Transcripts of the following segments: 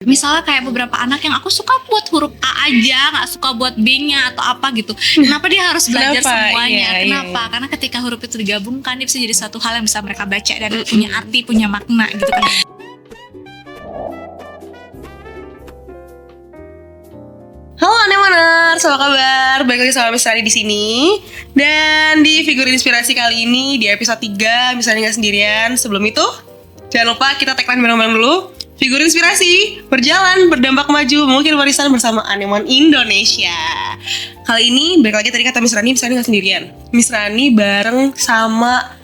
Misalnya kayak beberapa anak yang aku suka buat huruf A aja, nggak suka buat B-nya atau apa gitu. Kenapa dia harus belajar semuanya? Kenapa? Karena ketika huruf itu digabungkan, dia bisa jadi satu hal yang bisa mereka baca dan punya arti, punya makna gitu kan. Halo Anemoners, apa kabar? Balik lagi sama Miss Rani di sini. Dan di Figur Inspirasi kali ini di episode 3, Miss Rani gak sendirian. Sebelum itu, jangan lupa kita tagline bareng-bareng dulu. Figur Inspirasi, berjalan, berdampak maju, mungkin warisan bersama Anemon Indonesia. Kali ini, balik lagi tadi kata Miss Rani gak sendirian. Miss Rani bareng sama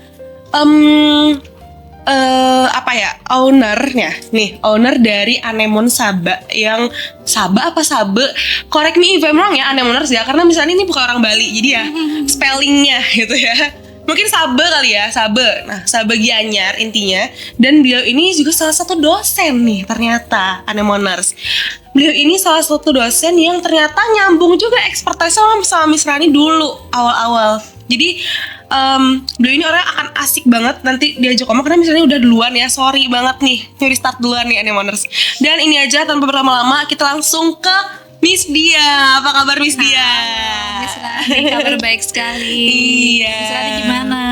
owner dari Anemon Saba. Yang Saba apa Sabe, correct me if I'm wrong ya Anemoners ya, karena misalnya ini bukan orang Bali, jadi ya spellingnya gitu ya, mungkin Sabe kali ya, Sabe. Nah, Sabe Gianyar intinya. Dan beliau ini juga salah satu dosen nih ternyata Anemoners. Beliau ini salah satu dosen yang ternyata nyambung juga expertise sama Miss Rani dulu awal-awal. Jadi beliau ini orang akan asik banget nanti diajak ngomong, karena misalnya udah duluan ya, sorry banget nih nyuri start duluan nih Anemoners. Dan ini aja tanpa berlama-lama kita langsung ke Miss Dia. Apa kabar Miss Dia? Miss Rani, kabar baik sekali. Iya. Miss Rani gimana?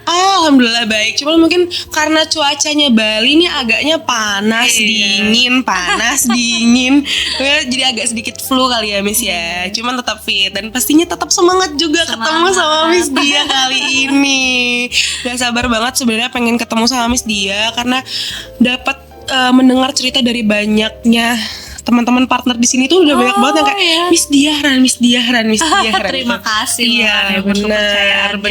Alhamdulillah baik. Cuma mungkin karena cuacanya Bali nih agaknya panas, dingin, panas, dingin. Jadi agak sedikit flu kali ya Miss ya. Cuman tetap fit dan pastinya tetap semangat juga ketemu sama Miss Dia kali ini. Gak sabar banget sebenarnya pengen ketemu sama Miss Dia karena dapat mendengar cerita dari banyaknya teman-teman partner di sini tuh udah banyak banget yang kayak Miss Diahran. Terima kasih. Iya, benar.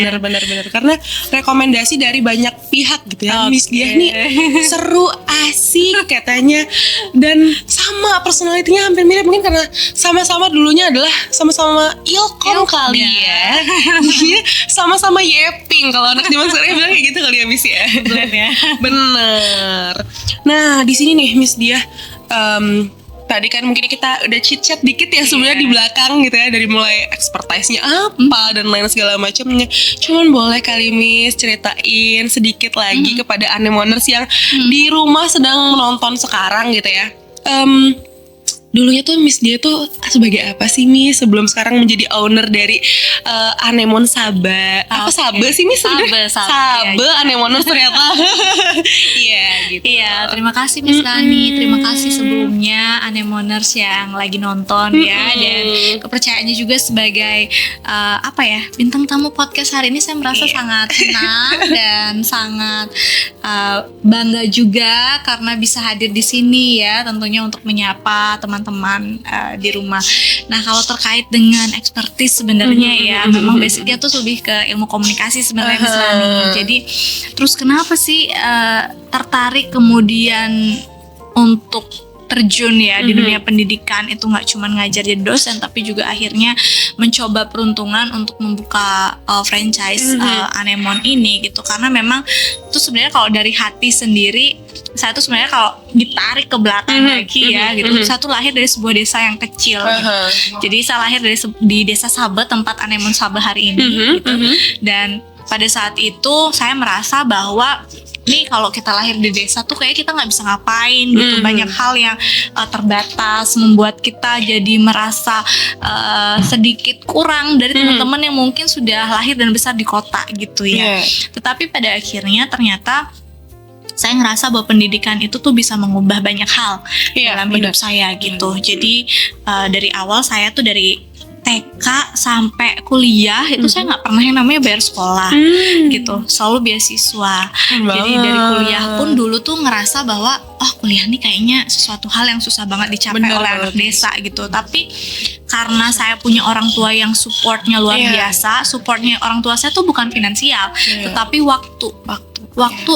Karena rekomendasi dari banyak pihak gitu ya. Miss Diah nih seru, asik katanya, dan sama personalitinya hampir mirip, mungkin karena sama-sama dulunya adalah sama-sama ilkom kali ya. Sama-sama yeping kalau anak zaman sekarang bilang kayak gitu kali ya Miss ya. Bener. Nah, di sini nih Miss Diah, tadi kan mungkin kita udah chit-chat dikit ya sebenarnya di belakang gitu ya, dari mulai expertise-nya apa dan lain segala macamnya. Cuman boleh kali Miss ceritain sedikit lagi kepada Anemoners yang di rumah sedang menonton sekarang gitu ya. Dulunya tuh Miss Dia tuh sebagai apa sih Miss sebelum sekarang menjadi owner dari Anemon Saba? Apa Sabe sih Miss? Sabe Anemoners ternyata. Iya gitu. Iya, terima kasih Miss Rani. Terima kasih sebelumnya Anemoners yang lagi nonton ya, dan kepercayaannya juga sebagai bintang tamu podcast hari ini. Saya merasa sangat senang dan sangat bangga juga karena bisa hadir di sini ya, tentunya untuk menyapa teman-teman di rumah. Nah, kalau terkait dengan expertise sebenarnya ya, memang basicnya tuh lebih ke ilmu komunikasi sebenarnya Miss Rani. Jadi terus kenapa sih tertarik kemudian untuk terjun ya di dunia pendidikan, itu nggak cuma ngajar jadi dosen, tapi juga akhirnya mencoba peruntungan untuk membuka franchise Anemon ini gitu. Karena memang itu sebenarnya kalau dari hati sendiri, saya tuh sebenarnya kalau ditarik ke belakang lagi ya gitu, saya tuh lahir dari sebuah desa yang kecil gitu. Jadi saya lahir di desa Sabe, tempat Anemon Saba hari ini gitu. Dan pada saat itu saya merasa bahwa nih kalau kita lahir di desa tuh kayak kita nggak bisa ngapain gitu. Banyak hal yang terbatas, membuat kita jadi merasa sedikit kurang dari teman-teman yang mungkin sudah lahir dan besar di kota gitu ya. Tetapi pada akhirnya ternyata saya ngerasa bahwa pendidikan itu tuh bisa mengubah banyak hal dalam hidup saya gitu. Jadi dari awal saya tuh dari TK sampai kuliah itu saya nggak pernah yang namanya bayar sekolah gitu, selalu beasiswa. Jadi dari kuliah pun dulu tuh ngerasa bahwa kuliah nih kayaknya sesuatu hal yang susah banget dicapai oleh anak desa gitu. Tapi karena saya punya orang tua yang supportnya luar biasa, supportnya orang tua saya tuh bukan finansial, tetapi waktu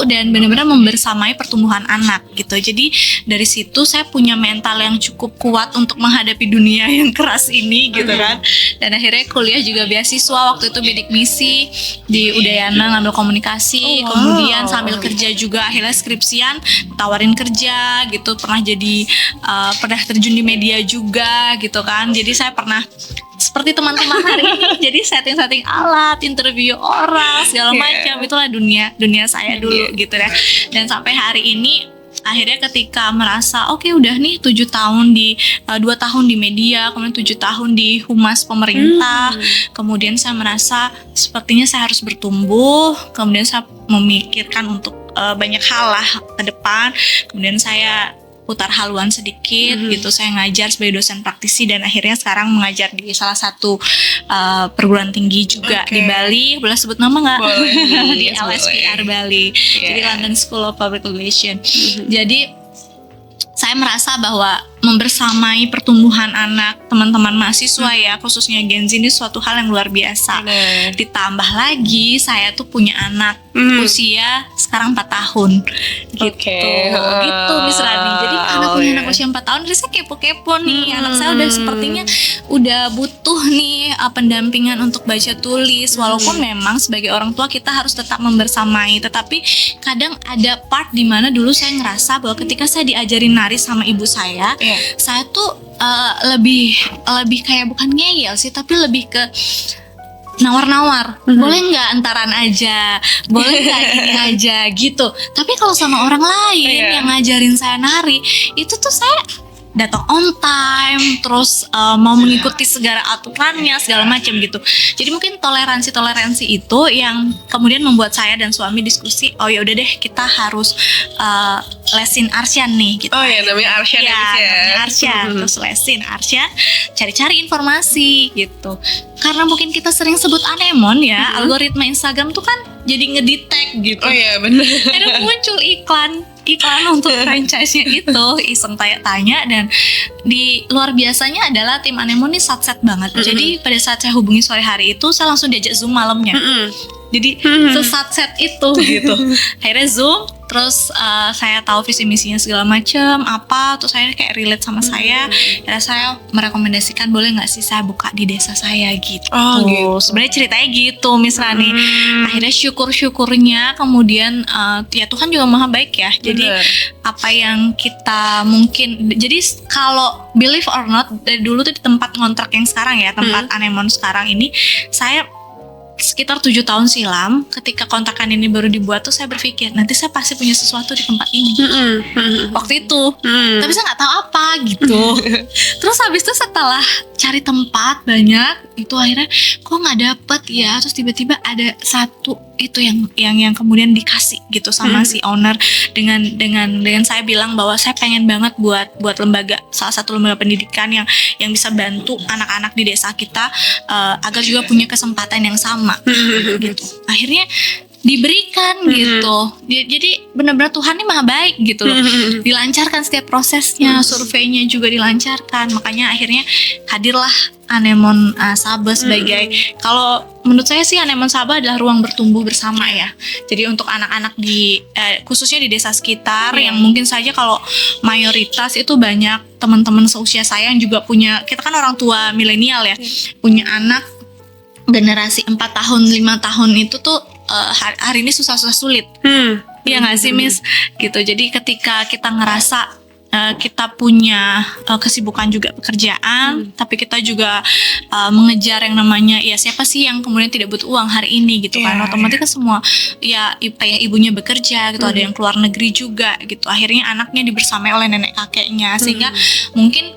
dan benar-benar membersamai pertumbuhan anak gitu. Jadi dari situ saya punya mental yang cukup kuat untuk menghadapi dunia yang keras ini gitu kan. Dan akhirnya kuliah juga beasiswa, waktu itu bidik misi di Udayana ngambil komunikasi. Kemudian sambil kerja juga akhirnya skripsian, tawarin kerja gitu, pernah terjun di media juga gitu kan. Jadi saya pernah seperti teman-teman hari ini, jadi setting alat, interview orang segala macam, itulah dunia saya dulu gitu ya. Dan sampai hari ini akhirnya ketika merasa oke, udah nih 7 tahun di 2 tahun di media, kemudian 7 tahun di humas pemerintah, kemudian saya merasa sepertinya saya harus bertumbuh, kemudian saya memikirkan untuk banyak hal lah ke depan, kemudian saya putar haluan sedikit gitu, saya ngajar sebagai dosen praktisi dan akhirnya sekarang mengajar di salah satu perguruan tinggi juga di Bali. Boleh sebut nama nggak? Boleh. Di Yes, LSPR Bali, jadi London School of Public Relations. Jadi saya merasa bahwa membersamai pertumbuhan anak teman-teman mahasiswa ya, khususnya Gen Z, ini suatu hal yang luar biasa. Ditambah lagi saya tuh punya anak usia sekarang 4 tahun gitu. Gitu Miss Rani. Jadi anak punya anak usia 4 tahun, jadi saya kepo-kepo nih, anak saya udah sepertinya udah butuh nih pendampingan untuk baca tulis, walaupun memang sebagai orang tua kita harus tetap membersamai, tetapi kadang ada part dimana dulu saya ngerasa bahwa ketika saya diajarin nari sama ibu saya tuh lebih kayak bukan ngeyel sih, tapi lebih ke nawar-nawar, boleh nggak antaran aja, boleh nggak gini aja gitu. Tapi kalau sama orang lain yang ngajarin saya nari, itu tuh saya datang on time, terus mau mengikuti segala aturannya segala macam gitu. Jadi mungkin toleransi itu yang kemudian membuat saya dan suami diskusi, oh ya udah deh kita harus lesin Arsyan nih gitu. Oh ya, namanya Arsyan ya. Namanya Arsyan, terus lesin Arsyan, cari-cari informasi gitu. Karena mungkin kita sering sebut anemon ya, algoritma Instagram tuh kan jadi ngedetect gitu. Oh iya benar. Kadang muncul iklan untuk franchise-nya itu, iseng tanya-tanya, dan di luar biasanya adalah tim anemon ini satset banget. Jadi pada saat saya hubungi sore hari itu, saya langsung diajak Zoom malamnya. Jadi sesatset itu gitu. Akhirnya Zoom, terus saya tahu visi misinya segala macam apa, terus saya kayak relate sama saya. Akhirnya saya merekomendasikan boleh nggak sih saya buka di desa saya gitu. Sebenarnya ceritanya gitu Miss Rani. Akhirnya syukurnya kemudian ya Tuhan juga maha baik ya. Jadi apa yang kita mungkin, jadi kalau believe or not, dari dulu tuh di tempat ngontrak yang sekarang ya, tempat anemon sekarang ini, saya sekitar 7 tahun silam ketika kontrakan ini baru dibuat tuh saya berpikir nanti saya pasti punya sesuatu di tempat ini waktu itu, tapi saya nggak tahu apa gitu. Terus habis itu setelah cari tempat banyak itu, akhirnya kok nggak dapet ya, terus tiba-tiba ada satu itu yang kemudian dikasih gitu sama si owner dengan saya bilang bahwa saya pengen banget buat lembaga, salah satu lembaga pendidikan yang bisa bantu anak-anak di desa kita agar juga punya kesempatan yang sama gitu. Akhirnya diberikan gitu. Jadi benar-benar Tuhan ini maha baik gitu loh. Dilancarkan setiap prosesnya, surveinya juga dilancarkan. Makanya akhirnya hadirlah Anemon Sabah sebagai, kalau menurut saya sih Anemon Sabah adalah ruang bertumbuh bersama ya. Jadi untuk anak-anak di khususnya di desa sekitar yang mungkin saja kalau mayoritas itu banyak teman-teman seusia saya yang juga punya, kita kan orang tua milenial ya, punya anak generasi 4 tahun 5 tahun itu tuh hari ini susah-susah sulit. Iya nggak sih Miss gitu. Jadi ketika kita ngerasa kita punya kesibukan juga pekerjaan, tapi kita juga mengejar yang namanya ya siapa sih yang kemudian tidak butuh uang hari ini gitu kan. Otomatis kan semua ya ayah ibunya bekerja gitu, ada yang keluar negeri juga gitu. Akhirnya anaknya dibersamai oleh nenek kakeknya, sehingga mungkin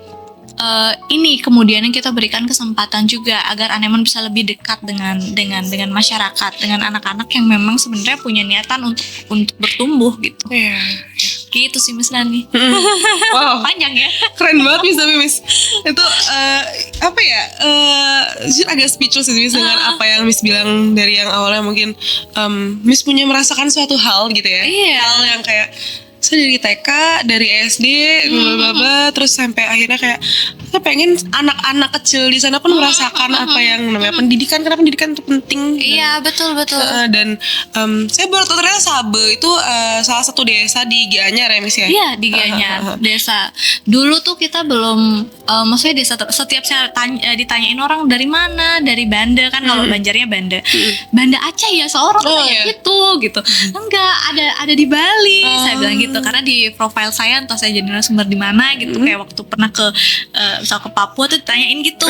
ini kemudian yang kita berikan kesempatan juga agar Anemon bisa lebih dekat dengan masyarakat, dengan anak-anak yang memang sebenarnya punya niatan untuk bertumbuh gitu. Gitu sih Miss Nani. Wow, panjang ya. Keren banget Miss. Itu apa ya? Agak speechless sih Miss dengan apa yang Miss bilang dari yang awalnya mungkin Miss punya merasakan suatu hal gitu ya. Hal yang kayak saya dari TK, dari SD, terus sampai akhirnya kayak saya pengen anak-anak kecil di sana pun merasakan apa yang namanya pendidikan, karena pendidikan itu penting. Iya betul. Dan saya baru tahu ternyata Sabah itu salah satu desa di Gianyar ya Miss ya. Iya di Gianyar, desa. Dulu tuh kita belum, maksudnya desa setiap saya ditanyain orang dari mana, dari Banda kan, kalau Banjarnya Banda. Banda Aceh ya seorang kayak gitu. Enggak, ada di Bali. Saya bilang gitu karena di profile saya entah saya jadi narasumber di mana gitu, kayak waktu pernah ke misal ke Papua tuh ditanyain gitu.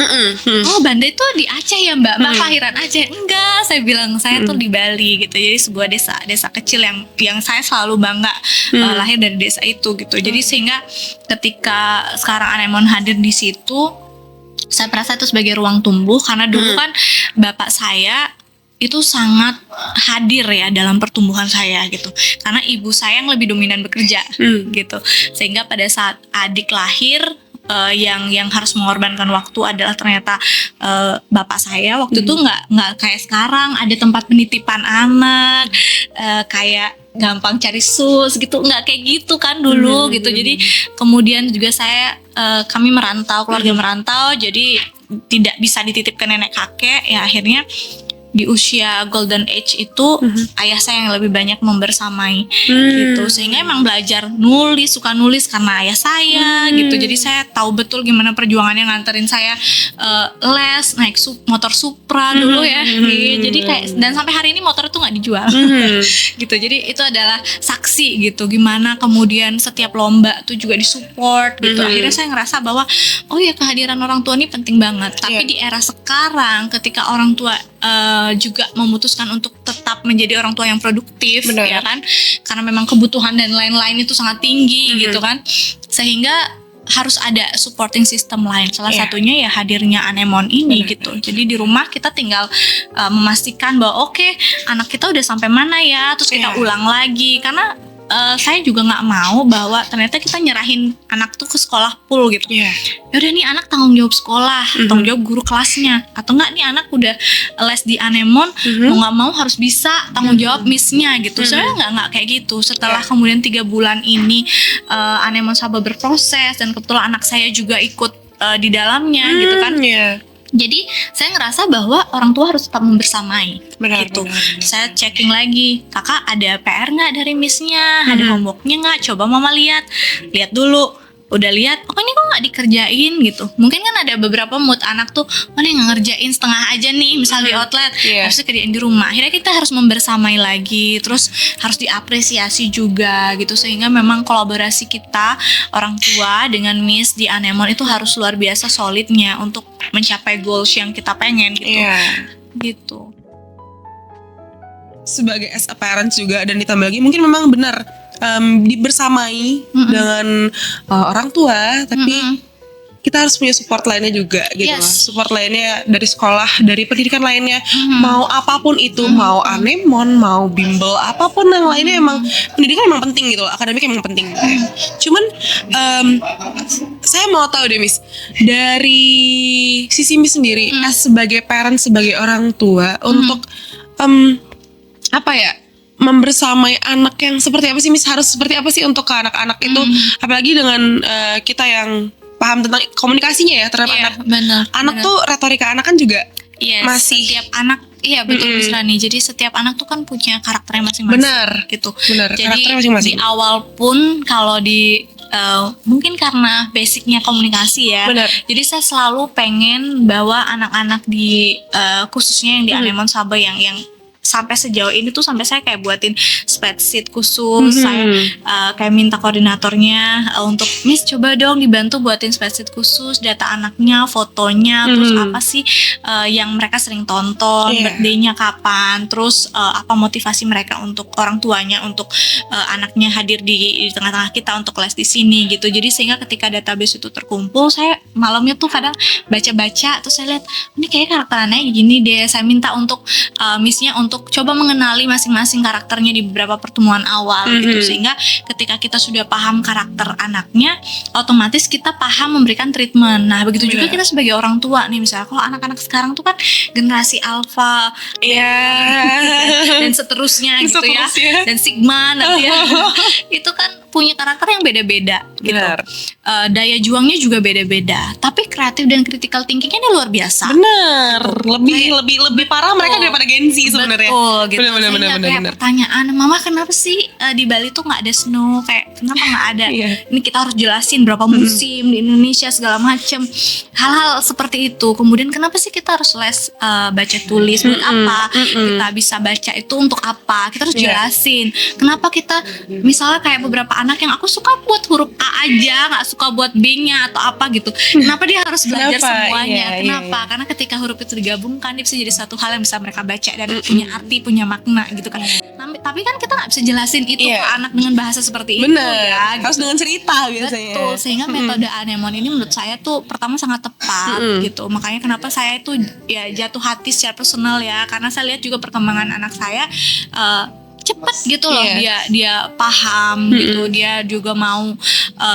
Oh Banda itu di Aceh ya Mbak kelahiran Aceh? Enggak, saya bilang saya tuh di Bali gitu. Jadi sebuah desa kecil yang saya selalu bangga lahir dari desa itu gitu. Jadi sehingga ketika sekarang Anemone hadir di situ, saya merasa itu sebagai ruang tumbuh, karena dulu kan bapak saya itu sangat hadir ya dalam pertumbuhan saya gitu, karena ibu saya yang lebih dominan bekerja gitu, sehingga pada saat adik lahir yang harus mengorbankan waktu adalah ternyata bapak saya waktu itu nggak kayak sekarang ada tempat penitipan anak, kayak gampang cari sus gitu, nggak kayak gitu kan dulu gitu. Jadi kemudian juga kami merantau, keluarga merantau, jadi tidak bisa dititipkan nenek kakek ya. Akhirnya di usia golden age itu ayah saya yang lebih banyak membersamai gitu, sehingga emang belajar suka nulis karena ayah saya gitu. Jadi saya tahu betul gimana perjuangannya nganterin saya les naik motor Supra dulu ya. Jadi kayak, dan sampai hari ini motor itu nggak dijual gitu. Jadi itu adalah saksi gitu gimana kemudian setiap lomba tuh juga disupport gitu. Akhirnya saya ngerasa bahwa oh ya, kehadiran orang tua ini penting banget. Tapi di era sekarang ketika orang tua juga memutuskan untuk tetap menjadi orang tua yang produktif, ya kan, karena memang kebutuhan dan lain-lain itu sangat tinggi gitu kan, sehingga harus ada supporting system lain. Salah satunya ya hadirnya Anemone ini gitu. Jadi di rumah kita tinggal memastikan bahwa oke, anak kita udah sampai mana ya, terus kita ulang lagi, karena saya juga nggak mau bahwa ternyata kita nyerahin anak tuh ke sekolah full gitu. Yaudah nih anak tanggung jawab sekolah, tanggung jawab guru kelasnya, atau nggak nih anak udah les di Anemone, mau nggak mau harus bisa tanggung jawab missnya gitu. Saya nggak kayak gitu. Setelah kemudian 3 bulan ini Anemone Saba berproses, dan kebetulan anak saya juga ikut di dalamnya gitu kan. Jadi saya ngerasa bahwa orang tua harus tetap membersamai gitu. Saya checking lagi, kakak ada PR nggak dari missnya, ada homeworknya nggak? Coba mama lihat dulu. Udah lihat, oh ini kok nggak dikerjain gitu. Mungkin kan ada beberapa mood anak tuh, mana yang ngerjain setengah aja nih, misal di outlet, harusnya kerjain di rumah. Akhirnya kita harus membersamai lagi, terus harus diapresiasi juga gitu, sehingga memang kolaborasi kita orang tua dengan Miss di Anemone itu harus luar biasa solidnya untuk mencapai goals yang kita pengen gitu. Gitu. Sebagai as a parents juga, dan ditambah lagi mungkin memang benar dibersamai dengan orang tua, tapi kita harus punya support lainnya juga gitu lah. Support lainnya dari sekolah, dari pendidikan lainnya, mau apapun itu, mau Anemone, mau bimbel, apapun yang lainnya, emang pendidikan emang penting gitu loh, akademik emang penting. Cuman saya mau tahu deh Miss, dari sisi Miss sendiri, sebagai parent, sebagai orang tua, untuk apa ya, membersamai anak yang seperti apa sih Miss? Harus seperti apa sih untuk ke anak-anak itu? Apalagi dengan kita yang paham tentang komunikasinya ya terhadap anak. Anak tuh retorika anak kan juga masih. Setiap anak, betul Miss Rani. Jadi setiap anak tuh kan punya karakternya masing-masing. Gitu. Jadi karakternya masing-masing. Di awal pun kalau di mungkin karena basicnya komunikasi ya. Jadi saya selalu pengen bahwa anak-anak di khususnya yang di Anemone Saba yang sampai sejauh ini tuh, sampai saya kayak buatin spreadsheet khusus. Saya kayak minta koordinatornya untuk Miss coba dong dibantu buatin spreadsheet khusus, data anaknya, fotonya, terus apa sih yang mereka sering tonton, birthday-nya kapan, terus apa motivasi mereka untuk orang tuanya untuk anaknya hadir di tengah-tengah kita untuk les di sini gitu. Jadi sehingga ketika database itu terkumpul, saya malamnya tuh kadang baca-baca, terus saya lihat ini kayak karakter anaknya gini deh. Saya minta untuk Miss-nya untuk coba mengenali masing-masing karakternya di beberapa pertemuan awal gitu, sehingga ketika kita sudah paham karakter anaknya, otomatis kita paham memberikan treatment. Nah begitu juga kita sebagai orang tua nih, misalnya kalau anak-anak sekarang tuh kan generasi alpha dan seterusnya gitu ya, dan sigma nanti ya itu kan punya karakter yang beda-beda gitu. Daya juangnya juga beda-beda, tapi kreatif dan critical thinkingnya ini luar biasa. Lebih parah mereka daripada Gen Z sebenarnya. Betul gitu. Bener. Kayak pertanyaan, mama kenapa sih di Bali tuh nggak ada snow? Kayak kenapa nggak ada? Ini kita harus jelasin berapa musim di Indonesia segala macem. Hal-hal seperti itu. Kemudian kenapa sih kita harus les baca tulis buat apa? Kita bisa baca itu untuk apa? Kita harus jelasin. Kenapa kita misalnya kayak beberapa anak yang aku suka buat huruf A aja, nggak suka buat B-nya atau apa gitu. Kenapa dia harus belajar Kenapa? semuanya? Iya, Kenapa? iya. Karena ketika huruf itu digabungkan, dia bisa jadi satu hal yang bisa mereka baca dan punya arti, punya makna gitu kan. Tapi kan kita nggak bisa jelasin itu Iya. ke anak dengan bahasa seperti itu Bener, ya. harus gitu. dengan cerita biasanya. Betul, sehingga metode anemon ini menurut saya tuh pertama sangat tepat gitu. Makanya kenapa saya tuh ya jatuh hati secara personal ya, karena saya lihat juga perkembangan anak saya cepet gitu loh. Iya. Dia paham gitu, dia juga mau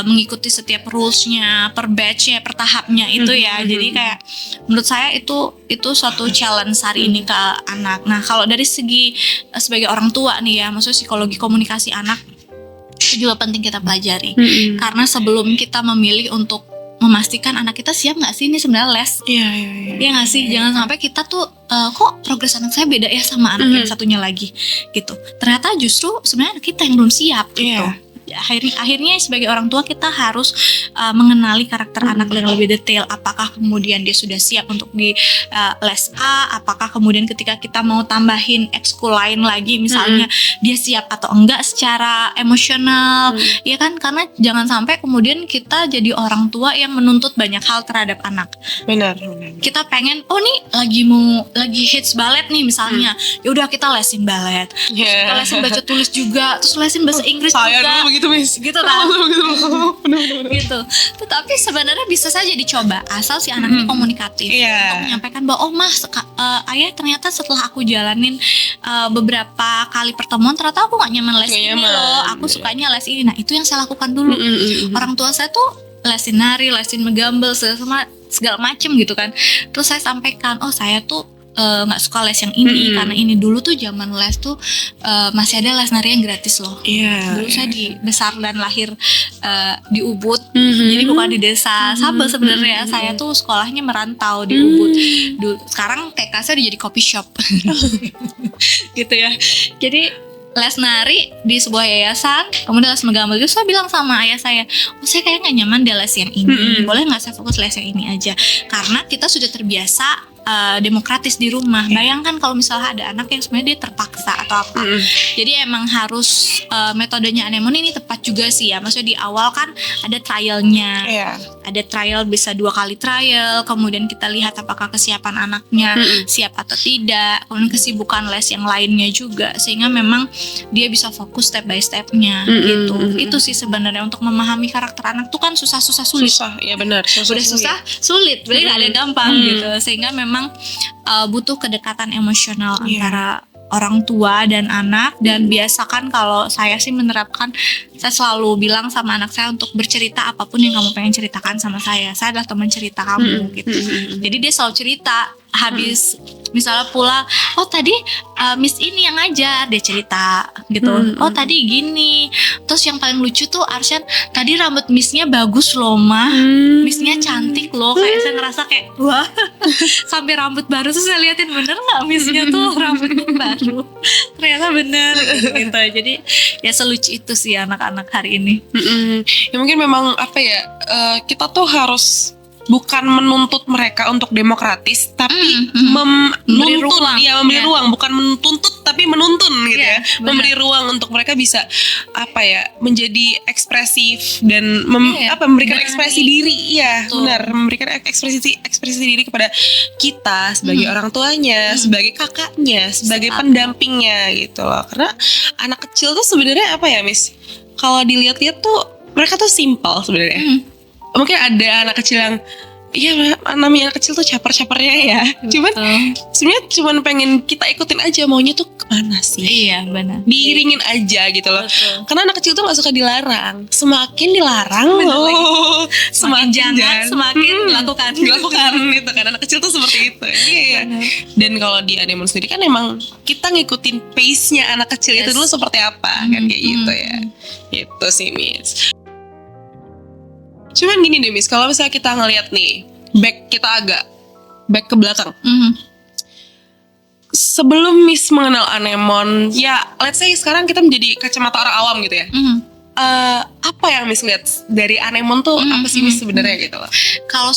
mengikuti setiap rulesnya, per batchnya, per tahapnya itu ya. Jadi kayak menurut saya itu suatu challenge hari ini ke anak. Nah kalau dari segi sebagai orang tua nih ya, maksudnya psikologi komunikasi anak itu juga penting kita pelajari. Karena sebelum kita memilih untuk memastikan anak kita siap nggak sih ini sebenarnya les. Iya. Iya nggak sih, jangan sampai kita tuh kok progres anak saya beda ya sama anak yang satunya lagi gitu. Ternyata justru sebenarnya anak kita yang belum siap gitu. Iya. Akhirnya sebagai orang tua kita harus mengenali karakter anak yang lebih detail. Apakah kemudian dia sudah siap untuk di les A, apakah kemudian ketika kita mau tambahin ekskul lain lagi misalnya dia siap atau enggak secara emosional, ya kan? Karena jangan sampai kemudian kita jadi orang tua yang menuntut banyak hal terhadap anak. Benar. Kita pengen, oh nih lagi hits balet nih misalnya, ya udah kita lesin balet, terus kita lesin baca tulis juga, terus lesin bahasa Inggris Saya juga. dulu begitu, Miss. Gitu kan? Benar. Gitu. Tetapi sebenarnya bisa saja dicoba asal si anaknya komunikatif Iya. untuk menyampaikan bahwa oh mas, ayah ternyata setelah aku jalanin beberapa kali pertemuan ternyata aku nggak nyaman les ini loh, aku sukanya les ini. Nah itu yang saya lakukan dulu. Orang tua saya tuh lesin nari, lesin menggambel, segala macem gitu kan. Terus saya sampaikan, oh saya tuh nggak suka les yang ini karena ini dulu tuh zaman les tuh masih ada les nari yang gratis loh. Iya. Dulu saya besar dan lahir di Ubud, jadi bukan di desa Sabel sebenarnya. Saya tuh sekolahnya merantau di Ubud. Dulu, sekarang TK saya udah jadi coffee shop, gitu ya. Jadi les nari di sebuah yayasan, kemudian les menggambel. Terus saya bilang sama ayah saya, oh saya kayak nggak nyaman di les yang ini, boleh nggak saya fokus les yang ini aja? Karena kita sudah terbiasa demokratis di rumah. Bayangkan kalau misalnya ada anak yang sebenarnya dia terpaksa atau apa. Jadi emang harus metodenya anemon ini tepat juga sih ya. Maksudnya di awal kan ada trialnya. Iya. Ada trial, bisa 2 kali trial. Kemudian kita lihat apakah kesiapan anaknya siap atau tidak. Kemudian kesibukan les yang lainnya juga, sehingga memang dia bisa fokus step by stepnya gitu. Itu sih sebenarnya untuk memahami karakter anak tuh kan susah-susah sulit. Susah, ya benar. Udah susah sulit, berarti gak ada yang gampang gitu. Sehingga memang butuh kedekatan emosional antara orang tua dan anak. Dan biasakan, kalau saya sih menerapkan, saya selalu bilang sama anak saya untuk bercerita apapun yang kamu pengen ceritakan sama saya adalah teman cerita kamu gitu. Jadi dia selalu cerita. Habis misalnya pulang, oh tadi Miss ini yang ngajar, dia cerita gitu. Oh tadi gini. Terus yang paling lucu tuh Arsyan, tadi rambut Missnya bagus loh mah, Missnya cantik loh. Kayak saya ngerasa kayak wah, sampai rambut baru tuh saya liatin, bener nggak Missnya tuh rambutnya baru? Ternyata bener gitu. Jadi ya selucu itu sih anak-anak hari ini. Ya mungkin memang apa ya, kita tuh harus bukan menuntut mereka untuk demokratis, tapi Memberi ruang. memberi ruang, bukan menuntut tapi menuntun gitu ya. benar. Memberi ruang untuk mereka bisa apa ya, menjadi ekspresif dan memberikan berani. ekspresi diri. Iya, Betul. benar, memberikan ekspresi diri kepada kita sebagai orang tuanya, sebagai kakaknya, sebagai pendampingnya gitu loh. Karena anak kecil tuh sebenarnya apa ya, Miss? Kalau dilihat-lihat tuh mereka tuh simpel sebenarnya. Mungkin ada anak kecil yang namanya anak kecil tuh caper-capernya ya. Cuman sebenarnya cuman pengen kita ikutin aja, maunya tuh kemana sih. Iya benar. Diiringin aja gitu loh. Betul. Karena anak kecil tuh gak suka dilarang. Semakin dilarang Semakin jangan, semakin dilakukan gitu kan. Anak kecil tuh seperti itu. Iya. Dan kalau di anemon sendiri kan emang kita ngikutin pace-nya anak kecil itu dulu seperti apa kan, kayak gitu ya. Itu sih, Miss. Cuman gini deh, Miss, kalau misalnya kita ngeliat nih, kita agak back ke belakang. Sebelum Miss mengenal anemon, ya let's say sekarang kita menjadi kacamata orang awam gitu ya. apa yang Miss lihat dari Anemone tuh apa sih Miss sebenarnya gitu loh? Kalau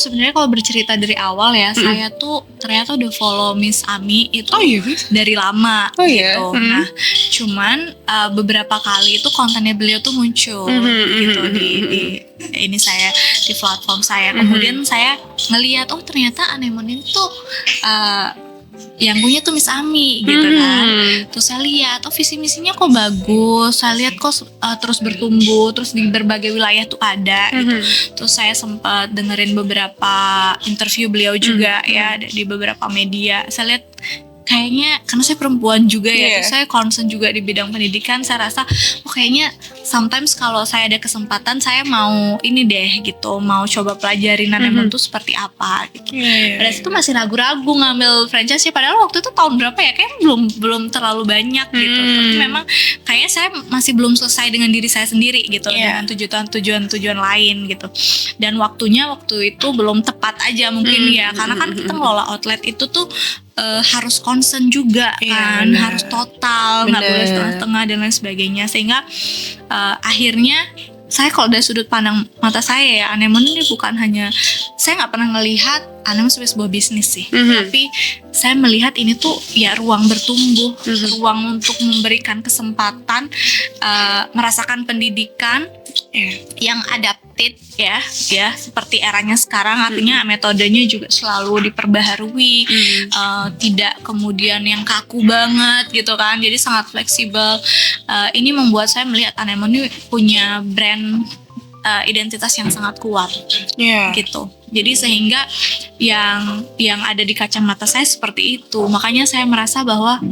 bercerita dari awal ya, saya tuh ternyata udah follow Miss Ami itu Oh iya Miss? dari lama iya? gitu. Nah, cuman beberapa kali itu kontennya beliau tuh muncul gitu di ini saya di platform saya. Kemudian saya ngelihat ternyata Anemone itu yang punya tuh Miss Ami gitu kan. Terus saya lihat visi misinya kok bagus, saya lihat kok terus bertumbuh, terus di berbagai wilayah tuh ada gitu. Terus saya sempat dengerin beberapa interview beliau juga ya di beberapa media. Saya lihat kayaknya karena saya perempuan juga ya, terus saya concern juga di bidang pendidikan. Saya rasa kayaknya sometimes kalau saya ada kesempatan saya mau ini deh gitu, mau coba pelajarin Anemone tuh seperti apa gitu. Pada saat itu masih ragu-ragu ngambil franchise ya, padahal waktu itu tahun berapa ya, kayaknya belum terlalu banyak gitu. Tapi memang kayaknya saya masih belum selesai dengan diri saya sendiri gitu, dengan tujuan lain gitu. Dan waktu itu belum tepat aja mungkin ya, karena kan kita ngelola outlet itu tuh harus concern juga kan, harus total, nggak boleh setengah-setengah dan lain sebagainya. Sehingga akhirnya saya kalau dari sudut pandang mata saya ya, Anemone ini bukan hanya, saya nggak pernah ngelihat Anemone sebagai sebuah bisnis sih, tapi saya melihat ini tuh ya ruang bertumbuh, ruang untuk memberikan kesempatan merasakan pendidikan yang adapted ya seperti eranya sekarang. Artinya metodenya juga selalu diperbaharui, tidak kemudian yang kaku banget gitu kan, jadi sangat fleksibel. Ini membuat saya melihat Anemone punya brand identitas yang sangat kuat gitu. Jadi sehingga yang ada di kacamata saya seperti itu. Makanya saya merasa bahwa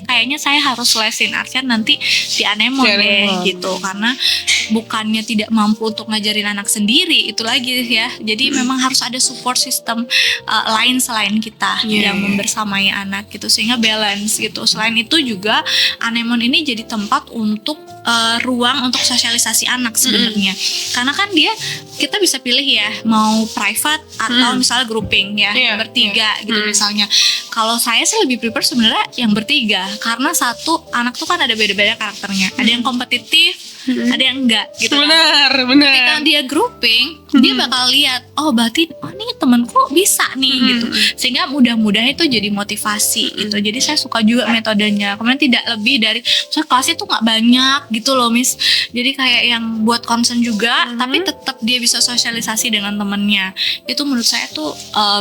kayaknya saya harus lesin Arsyad nanti di Anemone deh gitu. Karena bukannya tidak mampu untuk ngajarin anak sendiri, itu lagi ya. Jadi memang harus ada support system lain selain kita yang membersamai anak gitu, sehingga balance gitu. Selain itu juga Anemone ini jadi tempat untuk ruang untuk sosialisasi anak sebenarnya. Karena kan kita bisa pilih ya, mau private atau misalnya grouping ya, bertiga gitu misalnya. Kalau saya sih lebih prefer sebenarnya yang bertiga, karena satu anak tuh kan ada beda-beda karakternya. Ada yang kompetitif, ada yang enggak gitu. Benar. Ketika dia grouping, dia bakal lihat, berarti nih temanku bisa nih gitu. Sehingga mudah-mudahan itu jadi motivasi gitu. Jadi saya suka juga metodenya. Kemudian tidak lebih dari, soalnya kelasnya tuh nggak banyak gitu loh Miss. Jadi kayak yang buat concern juga, tapi tetap dia bisa sosialisasi dengan temennya. Itu menurut saya tuh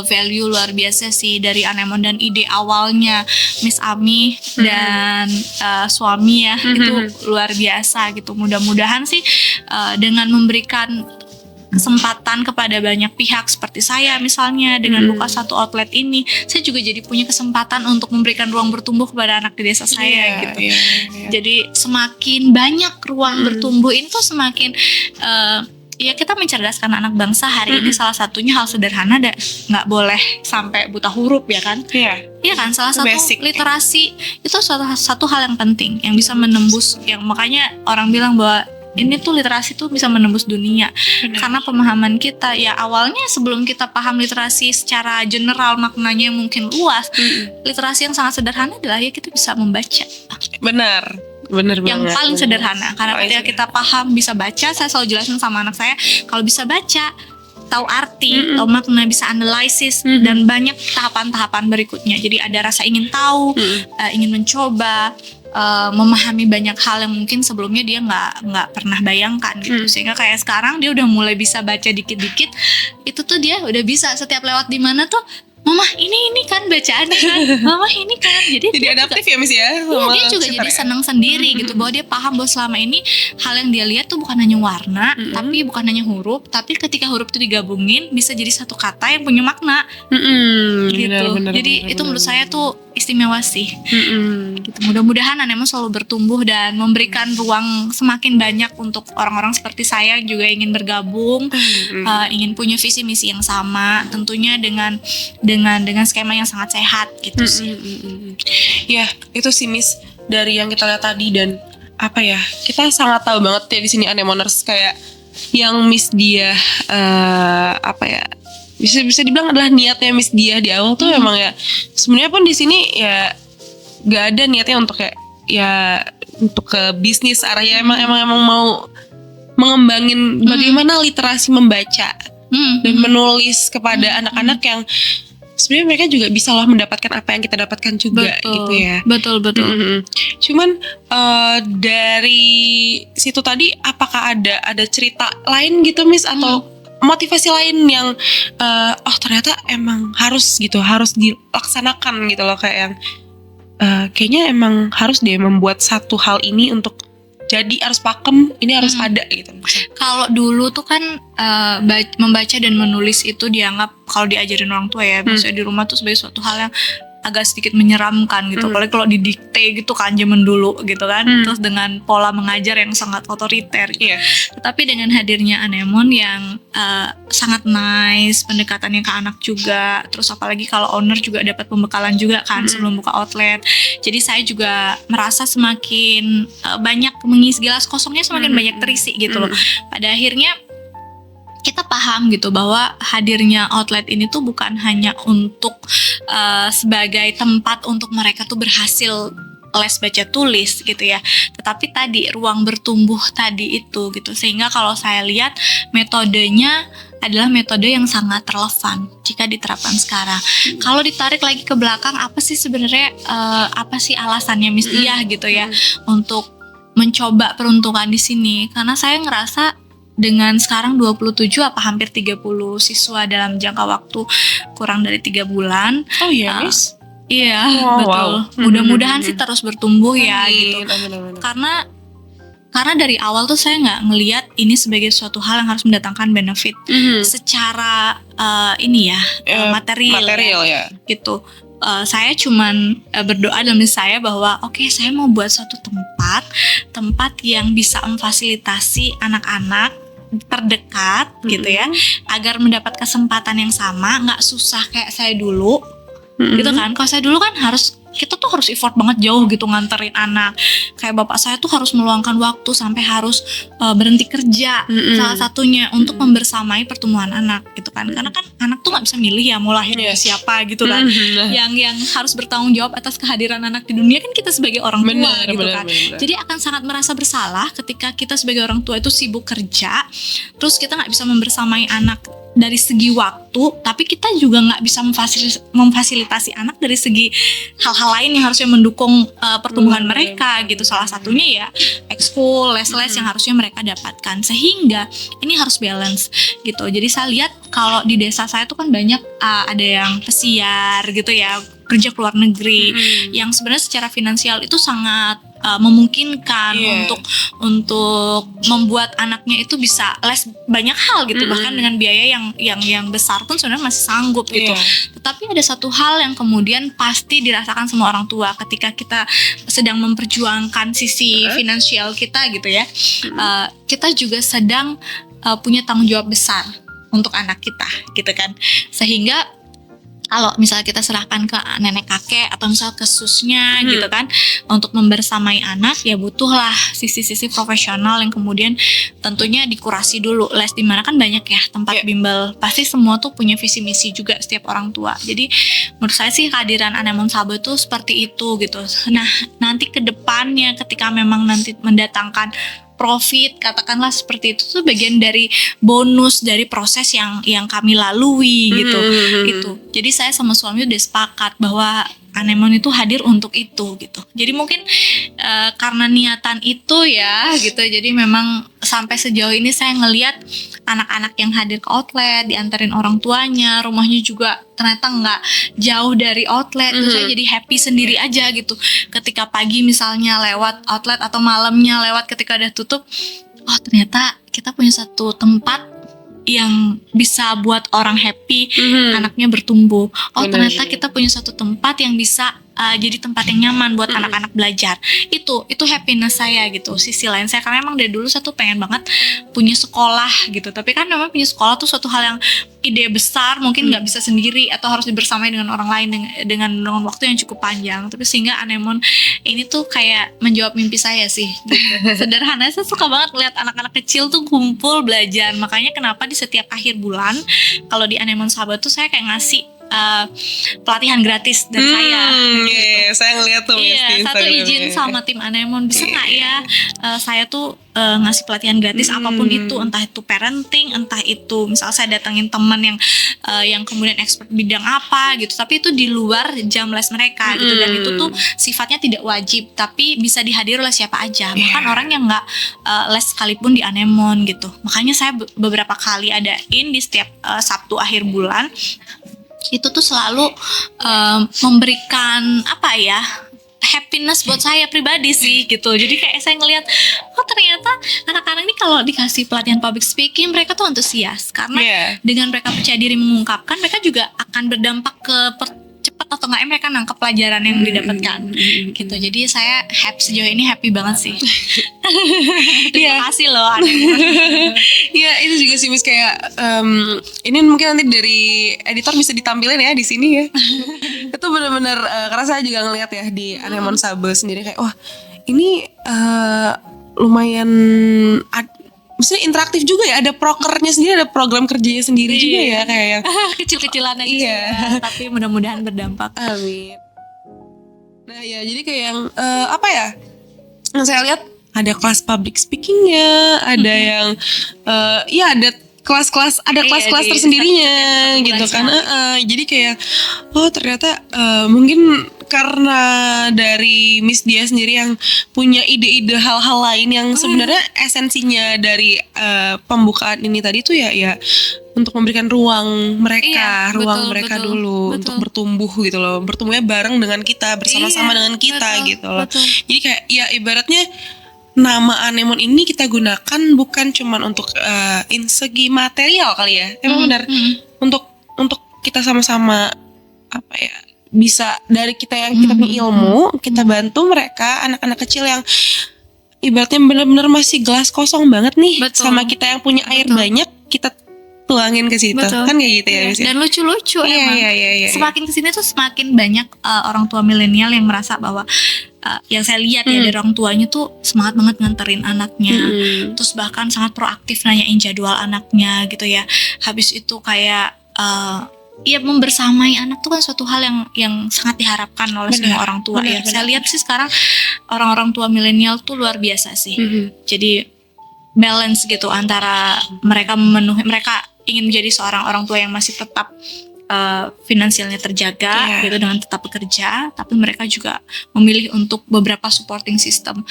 value luar biasa sih dari Anemone, dan ide awalnya Miss Ami dan suami ya, itu luar biasa gitu. Mudah-mudahan sih dengan memberikan kesempatan kepada banyak pihak seperti saya misalnya, dengan buka satu outlet ini, saya juga jadi punya kesempatan untuk memberikan ruang bertumbuh kepada anak di desa saya gitu. Jadi semakin banyak ruang bertumbuh ini tuh semakin kita mencerdaskan anak bangsa hari ini. Salah satunya hal sederhana, nggak boleh sampai buta huruf ya kan? Iya kan, salah satu basic. Literasi itu satu hal yang penting yang bisa menembus, yang makanya orang bilang bahwa ini tuh literasi tuh bisa menembus dunia. Karena pemahaman kita ya awalnya, sebelum kita paham literasi secara general maknanya yang mungkin luas, literasi yang sangat sederhana adalah kita bisa membaca. Benar yang banget. Paling sederhana. Karena ketika kita paham bisa baca, saya selalu jelasin sama anak saya, kalau bisa baca, tahu arti, tahu makna, bisa analisis, dan banyak tahapan-tahapan berikutnya. Jadi ada rasa ingin tahu, ingin mencoba, memahami banyak hal yang mungkin sebelumnya dia nggak pernah bayangkan gitu. Sehingga kayak sekarang dia udah mulai bisa baca dikit-dikit. Itu tuh dia udah bisa setiap lewat di mana tuh, Mama ini kan bacaan kan, Mama ini kan. Jadi adaptif juga, ya Miss ya. Dia juga jadi senang sendiri gitu, bahwa dia paham bahwa selama ini hal yang dia lihat tuh bukan hanya warna, tapi bukan hanya huruf, tapi ketika huruf itu digabungin bisa jadi satu kata yang punya makna. Gitu. Jadi itu menurut saya tuh istimewa sih. Gitu. Mudah-mudahan Anemone selalu bertumbuh dan memberikan ruang semakin banyak untuk orang-orang seperti saya yang juga ingin bergabung, ingin punya visi misi yang sama, tentunya dengan skema yang sangat sehat gitu sih. Ya, itu sih Miss dari yang kita lihat tadi, dan apa ya, kita sangat tahu banget ya di sini Anemoners kayak yang Miss Diah bisa dibilang adalah niatnya Miss Diah di awal tuh memang ya sebenarnya pun di sini ya nggak ada niatnya untuk untuk ke bisnis arahnya, emang mau mengembangin bagaimana literasi membaca dan menulis kepada anak-anak yang sebenarnya mereka juga bisa loh mendapatkan apa yang kita dapatkan juga gitu ya. Betul. Cuman dari situ tadi apakah ada cerita lain gitu Miss atau motivasi lain yang ternyata emang harus dilaksanakan gitu loh, kayak yang kayaknya emang harus deh membuat satu hal ini untuk jadi harus pakem, ini harus ada gitu. Kalau dulu tuh kan membaca dan menulis itu dianggap kalau diajarin orang tua ya, misalnya di rumah tuh sebagai suatu hal yang agak sedikit menyeramkan gitu. Apalagi kalau didikte gitu kan zaman dulu gitu kan. Terus dengan pola mengajar yang sangat otoriter gitu. Tetapi dengan hadirnya Anemone yang sangat nice, pendekatannya ke anak juga. Terus apalagi kalau owner juga dapat pembekalan juga kan sebelum buka outlet. Jadi saya juga merasa semakin banyak mengisi gelas kosongnya, semakin banyak terisi gitu loh. Pada akhirnya kita paham gitu bahwa hadirnya outlet ini tuh bukan hanya untuk sebagai tempat untuk mereka tuh berhasil les baca tulis gitu ya, tetapi tadi ruang bertumbuh tadi itu gitu, sehingga kalau saya lihat metodenya adalah metode yang sangat relevan jika diterapkan sekarang. Kalau ditarik lagi ke belakang, apa sih sebenarnya apa sih alasannya Miss Diah gitu ya untuk mencoba peruntungan di sini? Karena saya ngerasa dengan sekarang 27 apa hampir 30 siswa dalam jangka waktu kurang dari 3 bulan. Oh iya Miss? Iya, betul. Mudah-mudahan sih terus bertumbuh ya gitu. Karena dari awal tuh saya nggak ngelihat ini sebagai suatu hal yang harus mendatangkan benefit secara material ya. Gitu. Saya cuman berdoa dalam diri saya bahwa saya mau buat suatu tempat yang bisa memfasilitasi anak-anak terdekat gitu ya, agar mendapat kesempatan yang sama, nggak susah kayak saya dulu gitu kan. Kalau saya dulu kan kita tuh harus effort banget jauh gitu nganterin anak. Kayak bapak saya tuh harus meluangkan waktu sampai harus berhenti kerja salah satunya untuk membersamai pertumbuhan anak gitu kan. Karena kan anak tuh nggak bisa milih ya mau lahir dari siapa gitu kan. Yang harus bertanggung jawab atas kehadiran anak di dunia kan kita sebagai orang tua gitu kan. Jadi akan sangat merasa bersalah ketika kita sebagai orang tua itu sibuk kerja, terus kita nggak bisa membersamai anak dari segi waktu, tapi kita juga nggak bisa memfasilitasi anak dari segi hal-hal lain yang harusnya mendukung pertumbuhan mereka gitu. Salah satunya ya ekskul, les-les yang harusnya mereka dapatkan, sehingga ini harus balance gitu. Jadi saya lihat kalau di desa saya tuh kan banyak ada yang pesiar gitu ya, kerja ke luar negeri, yang sebenarnya secara finansial itu sangat memungkinkan untuk membuat anaknya itu bisa les banyak hal gitu, bahkan dengan biaya yang besar pun sebenarnya masih sanggup gitu. Tetapi ada satu hal yang kemudian pasti dirasakan semua orang tua ketika kita sedang memperjuangkan sisi finansial kita gitu ya, kita juga sedang punya tanggung jawab besar untuk anak kita gitu kan. Sehingga kalau misalnya kita serahkan ke nenek kakek atau misal ke susnya gitu kan untuk membersamai anak, ya butuhlah sisi-sisi profesional yang kemudian tentunya dikurasi dulu. Les di mana kan banyak ya tempat bimbel, pasti semua tuh punya visi misi juga setiap orang tua. Jadi menurut saya sih kehadiran Anemone Saba tuh seperti itu gitu. Nah nanti ke depannya ketika memang nanti mendatangkan profit, katakanlah seperti itu tuh bagian dari bonus dari proses yang kami lalui gitu. Itu. Jadi saya sama suami udah sepakat bahwa Anemone itu hadir untuk itu gitu. Jadi mungkin karena niatan itu ya gitu. Jadi memang sampai sejauh ini saya ngelihat anak-anak yang hadir ke outlet, diantarin orang tuanya, rumahnya juga ternyata nggak jauh dari outlet. Terus saya jadi happy sendiri aja gitu. Ketika pagi misalnya lewat outlet atau malamnya lewat ketika udah tutup, oh ternyata kita punya satu tempat yang bisa buat orang happy, anaknya bertumbuh. Oh ternyata kita punya satu tempat yang bisa jadi tempat yang nyaman buat anak-anak belajar. Itu happiness saya gitu. Sisi lain saya, karena emang dari dulu saya tuh pengen banget punya sekolah gitu. Tapi kan memang punya sekolah tuh suatu hal yang ide besar, mungkin nggak bisa sendiri atau harus dibersamai dengan orang lain dengan waktu yang cukup panjang. Tapi sehingga Anemone ini tuh kayak menjawab mimpi saya sih gitu. Sederhana, saya suka banget lihat anak-anak kecil tuh kumpul belajar. Makanya kenapa di setiap akhir bulan kalau di Anemone Saba tuh saya kayak ngasih pelatihan gratis dari saya. Iya, saya ngeliat tuh di Iya, satu Instagramnya. izin sama tim Anemon, bisa nggak ya saya tuh ngasih pelatihan gratis apapun itu, entah itu parenting, entah itu misal saya datengin teman yang kemudian expert bidang apa gitu, tapi itu di luar jam les mereka gitu, dan itu tuh sifatnya tidak wajib, tapi bisa dihadiri oleh siapa aja, bahkan orang yang nggak les sekalipun di Anemon gitu. Makanya saya beberapa kali adain di setiap Sabtu akhir bulan. Itu tuh selalu memberikan apa ya, happiness buat saya pribadi sih gitu. Jadi kayak saya ngelihat, oh ternyata anak-anak ini kalau dikasih pelatihan public speaking mereka tuh antusias, karena dengan mereka percaya diri mengungkapkan, mereka juga akan berdampak ke cepat atau enggak mereka nangkep pelajaran yang didapatkan gitu. Jadi saya sejauh ini happy banget sih. Terima kasih loh Anemon. Iya, itu juga sih Miss, kayak ini mungkin nanti dari editor bisa ditampilin ya di sini ya. Itu benar-benar karena saya juga ngeliat ya di Anemon Sabe sendiri kayak wah ini lumayan maksudnya interaktif juga ya, ada prokernya sendiri, ada program kerjanya sendiri juga ya, kayak yang kecil-kecilan aja sih ya, tapi mudah-mudahan berdampak. Amin. Nah ya, jadi kayak yang apa ya, yang saya lihat ada kelas public speakingnya, ada yang ya ada kelas-kelas, ada kelas-kelas tersendirinya gitu kan. Jadi kayak oh ternyata mungkin karena dari Miss Dia sendiri yang punya ide-ide hal-hal lain yang sebenarnya esensinya dari pembukaan ini tadi tuh ya untuk memberikan ruang mereka, ruang mereka dulu untuk bertumbuh gitu loh, bertumbuhnya bareng dengan kita, bersama-sama dengan kita gitu loh. Jadi kayak ya ibaratnya nama Anemon ini kita gunakan bukan cuman untuk segi material kali ya, emang benar untuk kita sama-sama apa ya, bisa dari kita yang kita punya ilmu, kita bantu mereka, anak-anak kecil yang ibaratnya benar-benar masih gelas kosong banget nih, sama kita yang punya air banyak, kita tuangin ke situ. Kan kayak gitu ya, Miss. Dan lucu-lucu emang. Iya. Semakin kesini tuh semakin banyak orang tua milenial yang merasa bahwa yang saya lihat ya dari orang tuanya tuh semangat banget nganterin anaknya, terus bahkan sangat proaktif nanyain jadwal anaknya gitu ya. Habis itu kayak ya membersamai anak tuh kan suatu hal yang sangat diharapkan oleh semua orang tua ya. Saya lihat sih sekarang orang-orang tua milenial tuh luar biasa sih. Jadi balance gitu antara mereka mereka ingin menjadi seorang orang tua yang masih tetap finansialnya terjaga gitu dengan tetap bekerja, tapi mereka juga memilih untuk beberapa supporting system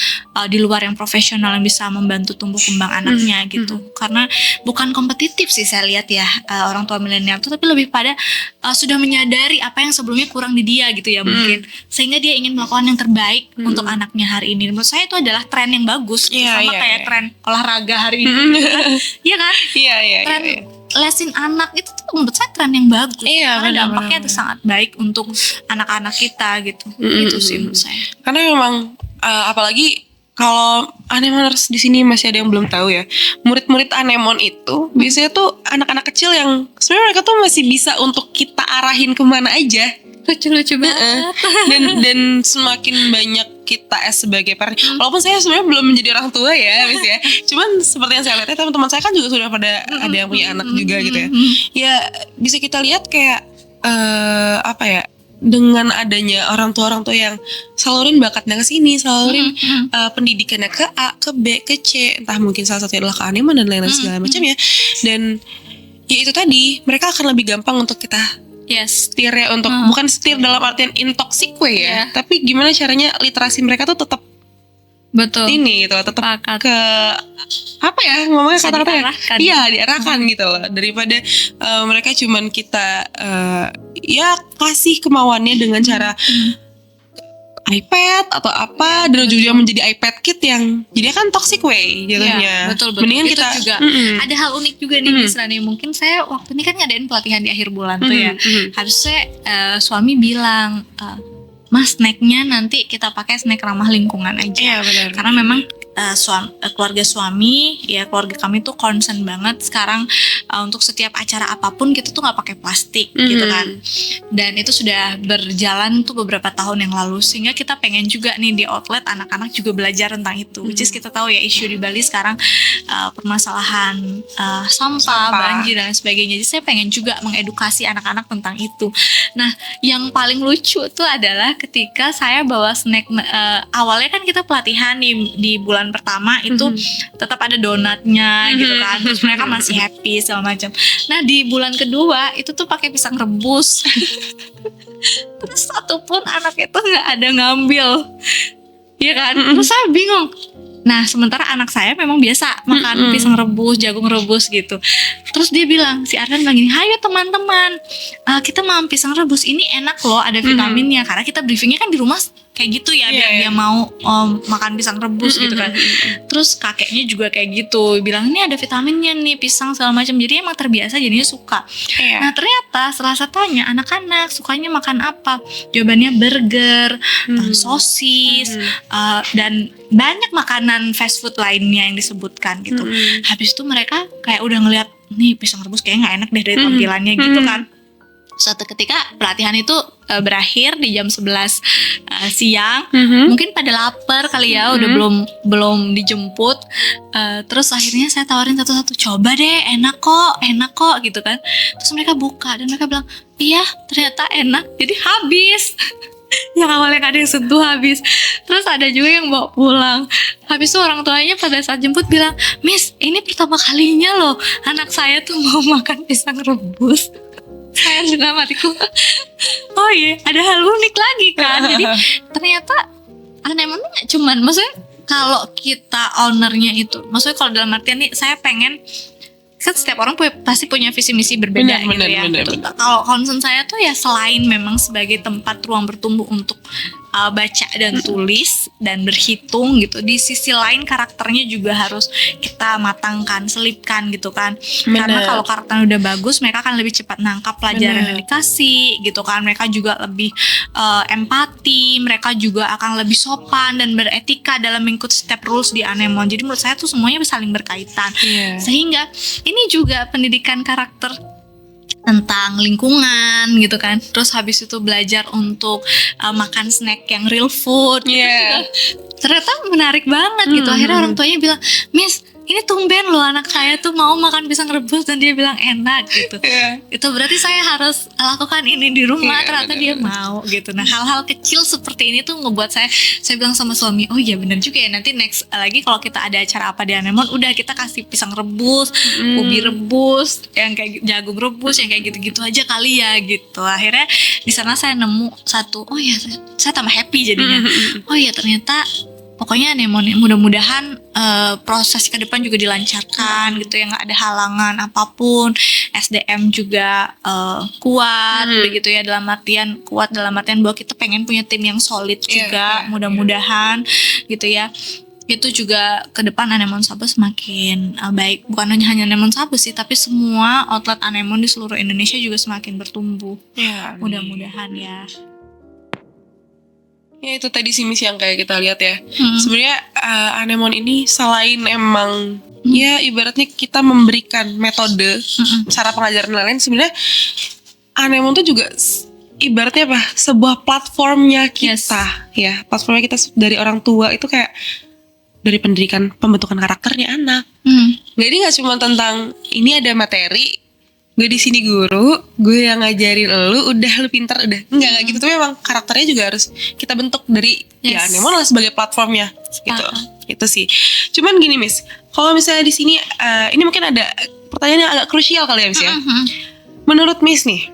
di luar yang profesional yang bisa membantu tumbuh kembang anaknya gitu. Karena bukan kompetitif sih saya lihat ya orang tua milenial itu, tapi lebih pada sudah menyadari apa yang sebelumnya kurang di dia gitu ya mungkin, sehingga dia ingin melakukan yang terbaik untuk anaknya hari ini. Menurut saya itu adalah tren yang bagus, sama kayak tren olahraga hari ini gitu kan. Iya kan? Tren lesin anak itu tuh menurut saya tren yang bagus, karena dampaknya itu sangat baik untuk anak-anak kita gitu. Itu sih menurut saya. Karena memang apalagi kalau Anemoners di sini masih ada yang belum tahu ya, murid-murid Anemon itu biasanya tuh anak-anak kecil yang sebenarnya mereka tuh masih bisa untuk kita arahin kemana aja. Lucu-lucu banget. Dan semakin banyak kita sebagai parent, walaupun saya sebenarnya belum menjadi orang tua ya, Miss ya. Cuman seperti yang saya lihat, teman-teman saya kan juga sudah pada ada yang punya anak juga gitu ya. Ya bisa kita lihat kayak apa ya, dengan adanya orang tua yang salurin bakatnya ke sini, salurin pendidikannya ke A, ke B, ke C, entah mungkin salah satunya adalah ke Anemon dan lain-lain segala macamnya. Dan ya itu tadi, mereka akan lebih gampang untuk kita setir ya, untuk bukan setir dalam artian intoxic way ya, tapi gimana caranya literasi mereka tuh tetap ini gitu, tetap ke apa ya ngomongnya, kata-katanya diarahkan gitu loh, daripada mereka cuman kita ya kasih kemauannya dengan cara iPad atau apa, dan ujungnya menjadi iPad Kid yang jadi kan toxic way jatuhnya. Betul. Mendingan itu kita juga ada hal unik juga nih Miss Rani. Mungkin saya waktu ini kan ngadain pelatihan di akhir bulan tuh ya. Harusnya suami bilang, Mas, snacknya nanti kita pakai snack ramah lingkungan aja. Benar. Karena memang keluarga suami ya, keluarga kami tuh concern banget sekarang untuk setiap acara apapun kita tuh nggak pakai plastik gitu kan. Dan itu sudah berjalan tuh beberapa tahun yang lalu, sehingga kita pengen juga nih di outlet anak-anak juga belajar tentang itu. Which is kita tahu ya isu di Bali sekarang permasalahan sampah, banjir dan sebagainya. Jadi saya pengen juga mengedukasi anak-anak tentang itu. Nah, yang paling lucu tuh adalah ketika saya bawa snack, awalnya kan kita pelatihan di bulan pertama itu tetap ada donatnya gitu kan, terus mereka masih happy segala macam. Nah, di bulan kedua itu tuh pakai pisang rebus. Terus satupun anak itu nggak ada ngambil, ya kan? Terus saya bingung. Nah, sementara anak saya memang biasa makan pisang rebus, jagung rebus gitu. Terus dia bilang, si Ardan bilang gini, "Hayo teman-teman, kita makan pisang rebus, ini enak loh, ada vitaminnya." Karena kita briefingnya kan di rumah kayak gitu ya, biar dia mau makan pisang rebus gitu kan. Terus kakeknya juga kayak gitu, bilang ini ada vitaminnya nih pisang segala macam. Jadi emang terbiasa jadinya suka. Nah, ternyata setelah saya tanya anak-anak sukanya makan apa, jawabannya burger, sosis, dan banyak makanan fast food lainnya yang disebutkan gitu. Habis itu mereka kayak udah ngeliat, nih pisang rebus kayaknya nggak enak deh dari tampilannya gitu kan. Suatu ketika pelatihan itu berakhir di jam 11 siang, mungkin pada lapar kali ya, udah belum dijemput. Terus akhirnya saya tawarin satu-satu, "Coba deh, enak kok gitu kan." Terus mereka buka dan mereka bilang, "Iya, ternyata enak." Jadi habis. Yang awalnya gak ada yang sentuh habis. Terus ada juga yang bawa pulang. Habis itu orang tuanya pada saat jemput bilang, "Miss, ini pertama kalinya loh anak saya tuh mau makan pisang rebus." Saya juga matiku. Oh iya, ada hal unik lagi kan. Jadi ternyata anemon gak cuman, maksudnya kalau kita ownernya itu, maksudnya kalau dalam artian nih, saya pengen, kan setiap orang pasti punya visi misi berbeda gitu ya. Kalau concern saya tuh ya selain memang sebagai tempat ruang bertumbuh untuk baca dan tulis dan berhitung gitu, di sisi lain karakternya juga harus kita matangkan, selipkan gitu kan. Karena kalau karakternya udah bagus, mereka akan lebih cepat nangkap pelajaran yang dikasih gitu kan. Mereka juga lebih empati, mereka juga akan lebih sopan dan beretika dalam mengikuti step rules di Anemon. Jadi menurut saya tuh semuanya saling berkaitan. Sehingga ini juga pendidikan karakter tentang lingkungan gitu kan. Terus habis itu belajar untuk makan snack yang real food gitu. Ternyata menarik banget gitu. Akhirnya orang tuanya bilang, "Miss, ini tumben loh anak saya tuh mau makan pisang rebus dan dia bilang enak gitu." Itu berarti saya harus lakukan ini di rumah. Ternyata dia mau gitu. Nah, hal-hal kecil seperti ini tuh ngebuat saya bilang sama suami, "Oh iya benar juga ya, nanti next lagi kalau kita ada acara apa di Anemon, udah kita kasih pisang rebus, ubi rebus, yang kayak jagung rebus, yang kayak gitu-gitu aja kali ya gitu." Akhirnya di sana saya nemu satu, oh ya, saya tambah happy jadinya. Oh iya, ternyata pokoknya Anemon mudah-mudahan proses ke depan juga dilancarkan gitu ya, nggak ada halangan apapun. SDM juga kuat begitu ya, dalam artian bahwa kita pengen punya tim yang solid juga, mudah-mudahan gitu ya. Itu juga ke depan Anemon Sabo semakin baik. Bukan hanya Anemon Sabo sih, tapi semua outlet Anemon di seluruh Indonesia juga semakin bertumbuh. Mudah-mudahan ya. Ya itu tadi sih Miss yang kayak kita lihat ya. Sebenarnya Anemon ini selain emang ya ibaratnya kita memberikan metode cara pengajaran lain, sebenarnya Anemon tuh juga ibaratnya apa? Sebuah platformnya kita ya. Platformnya kita dari orang tua itu kayak dari pendidikan pembentukan karakternya anak. Jadi nggak cuma tentang ini ada materi, gue di sini guru, gue yang ngajarin lu, udah lu pintar, udah enggak gitu. Tapi memang karakternya juga harus kita bentuk dari ya Anemon lah sebagai platformnya gitu. Itu sih. Cuman gini Miss, kalau misalnya di sini ini mungkin ada pertanyaan yang agak krusial kali ya Miss ya. Menurut Miss nih,